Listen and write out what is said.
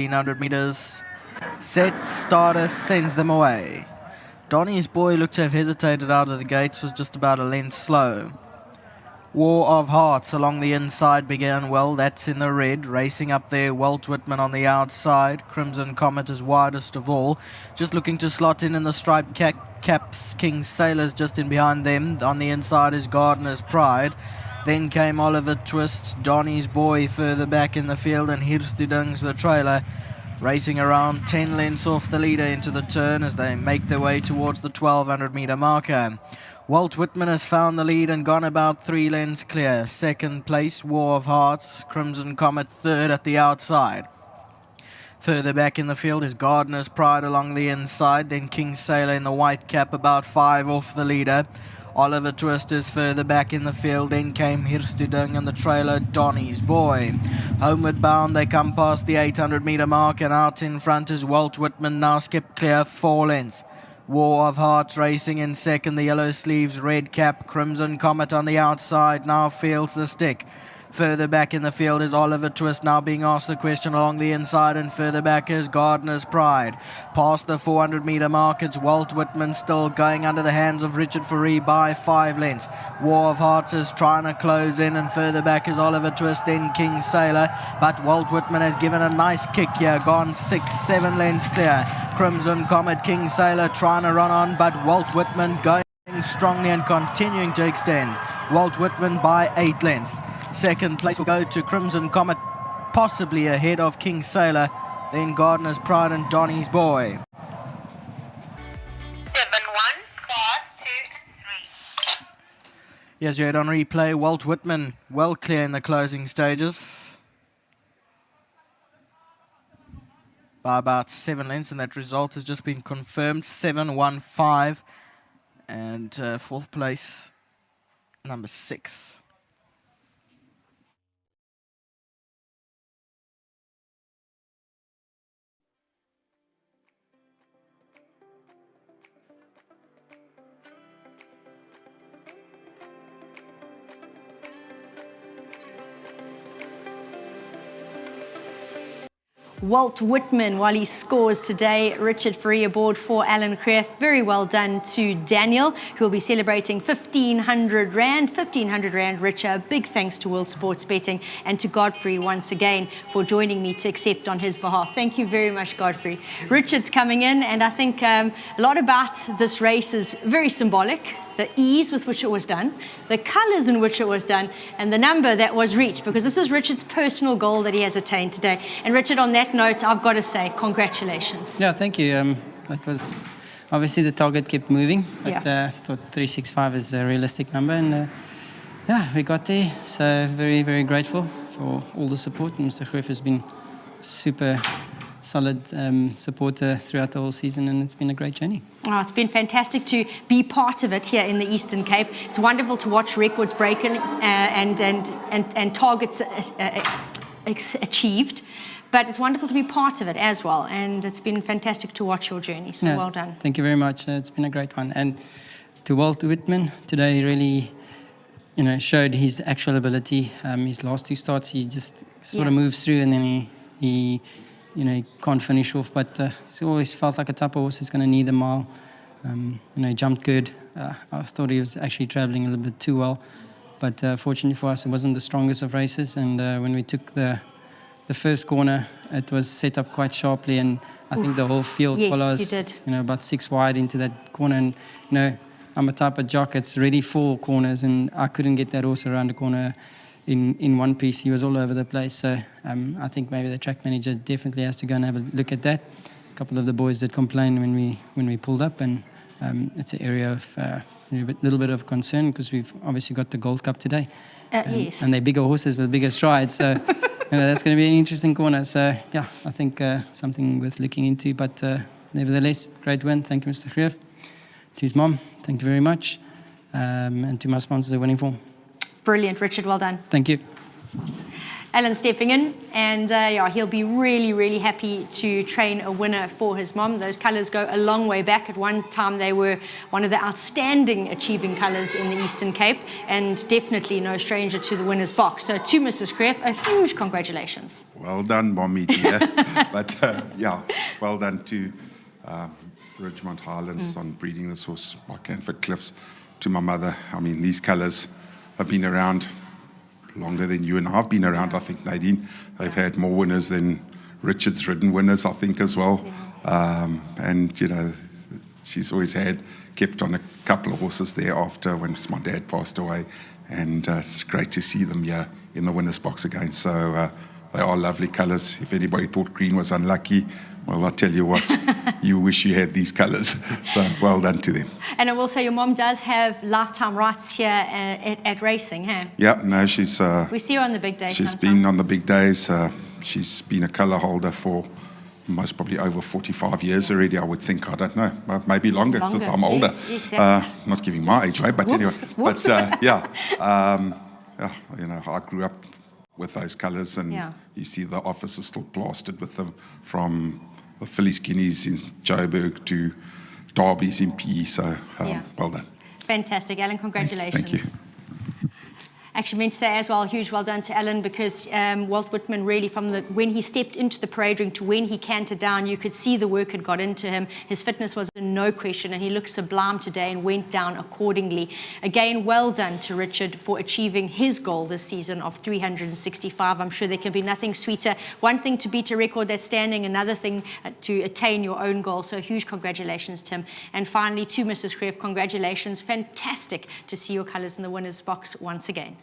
1,500 meters. Set, starter, sends them away. Donny's boy looked to have hesitated out of the gates, was just about a length slow. War of Hearts along the inside began well, that's in the red. Racing up there, Walt Whitman on the outside. Crimson Comet is widest of all. Just looking to slot in the striped caps. King Sailors just in behind them. On the inside is Gardener's Pride. Then came Oliver Twist, Donny's boy further back in the field, and Hirstudung's the trailer. Racing around 10 lengths off the leader into the turn as they make their way towards the 1,200 metre marker. Walt Whitman has found the lead and gone about 3 lengths clear. Second place, War of Hearts. Crimson Comet third at the outside. Further back in the field is Gardener's Pride along the inside. Then King Sailor in the white cap about 5 off the leader. Oliver Twist is further back in the field. Then came Hirstudung and the trailer Donny's boy. Homeward bound, they come past the 800 metre mark, and out in front is Walt Whitman, now skipped clear 4 lengths. War of Hearts racing in second, the yellow sleeves, red cap. Crimson Comet on the outside now feels the stick. Further back in the field is Oliver Twist, now being asked the question along the inside, and further back is Gardener's Pride. Past the 400 metre mark, it's Walt Whitman still going under the hands of Richard Fourie by 5 lengths. War of Hearts is trying to close in, and further back is Oliver Twist, then King Sailor. But Walt Whitman has given a nice kick here, gone 6-7 lengths clear. Crimson Comet, King Sailor trying to run on, but Walt Whitman going strongly and continuing to extend. Walt Whitman by 8 lengths. Second place will go to Crimson Comet, possibly ahead of King Sailor, then Gardener's Pride and Donny's boy. 7-1, 4, 2, 3. Yes, you heard on replay, Walt Whitman well clear in the closing stages by about 7 lengths, and that result has just been confirmed, 7-1-5, and fourth place, number 6. Walt Whitman, while he scores today, Richard Fourie aboard for Alan Creef. Very well done to Daniel, who will be celebrating 1,500 Rand. 1,500 Rand, Richard. Big thanks to World Sports Betting and to Godfrey once again for joining me to accept on his behalf. Thank you very much, Godfrey. Richard's coming in, and I think a lot about this race is very symbolic. The ease with which it was done, the colours in which it was done, and the number that was reached, because this is Richard's personal goal that he has attained today. And Richard, on that note, I've got to say, congratulations. Yeah, thank you. That was obviously the target kept moving, but thought 365 is a realistic number, and yeah, we got there. So very, very grateful for all the support. And Mr. Creef has been super solid supporter throughout the whole season, and it's been a great journey. Oh, it's been fantastic to be part of it here in the Eastern Cape. It's wonderful to watch records broken and targets achieved, but it's wonderful to be part of it as well, and it's been fantastic to watch your journey, so well done. Thank you very much. It's been a great one. And to Walt Whitman, today he really showed his actual ability. His last 2 starts, he just sort of moves through, and then he can't finish off, but he always felt like a type of horse that's going to need a mile. He jumped good. I thought he was actually travelling a little bit too well, but fortunately for us, it wasn't the strongest of races, and when we took the first corner, it was set up quite sharply, and I think the whole field follows, about 6 wide into that corner, and I'm a type of jock that's ready for corners, and I couldn't get that horse around the corner in one piece. He was all over the place, so I think maybe the track manager definitely has to go and have a look at that. A couple of the boys did complain when we pulled up, and it's an area of a little bit of concern, because we've obviously got the Gold Cup today, yes, and they're bigger horses with bigger strides, so that's going to be an interesting corner. So yeah, I think something worth looking into, but nevertheless, great win. Thank you, Mr. Creef. To his mom, thank you very much, and to my sponsors, the winning form. Brilliant, Richard, well done. Thank you. Alan stepping in, and yeah, he'll be really, really happy to train a winner for his mom. Those colours go a long way back. At one time, they were one of the outstanding achieving colours in the Eastern Cape, and definitely no stranger to the winner's box. So to Mrs. Kreef, a huge congratulations. Well done, Mommy dear. But yeah, well done to Ridgemont Highlands on breeding this horse by Canford Cliffs. To my mother, I mean, these colours have been around longer than you and I have been around. I think, Nadine, they've had more winners than Richard's ridden winners, I think, as well. And, you know, she's always kept on a couple of horses there after when my dad passed away. And it's great to see them here in the winner's box again. So they are lovely colours. If anybody thought green was unlucky, well, I'll tell you what, you wish you had these colours. So well done to them. And I will say your mom does have lifetime rights here at racing, huh? Yeah, no, she's... we see her on the big days She's sometimes. been on the big days. She's been a colour holder for most probably over 45 years already, I would think. I don't know, maybe longer since I'm older. Yes, exactly. Not giving my age away, but Whoops, anyway. whoops. But yeah, you know, I grew up with those colours, and you see the office is still plastered with them, from the Philly Skinnies in Joburg to Derby's in PE. So well done. Fantastic, Alan. Congratulations. Thank you. Actually meant to say as well, huge well done to Alan, because Walt Whitman really, from when he stepped into the parade ring to when he cantered down, you could see the work had got into him. His fitness was no question, and he looked sublime today and went down accordingly. Again, well done to Richard for achieving his goal this season of 365. I'm sure there can be nothing sweeter. One thing to beat a record that's standing, another thing to attain your own goal. So huge congratulations to him. And finally, to Mrs. Kreef, congratulations. Fantastic to see your colours in the winner's box once again.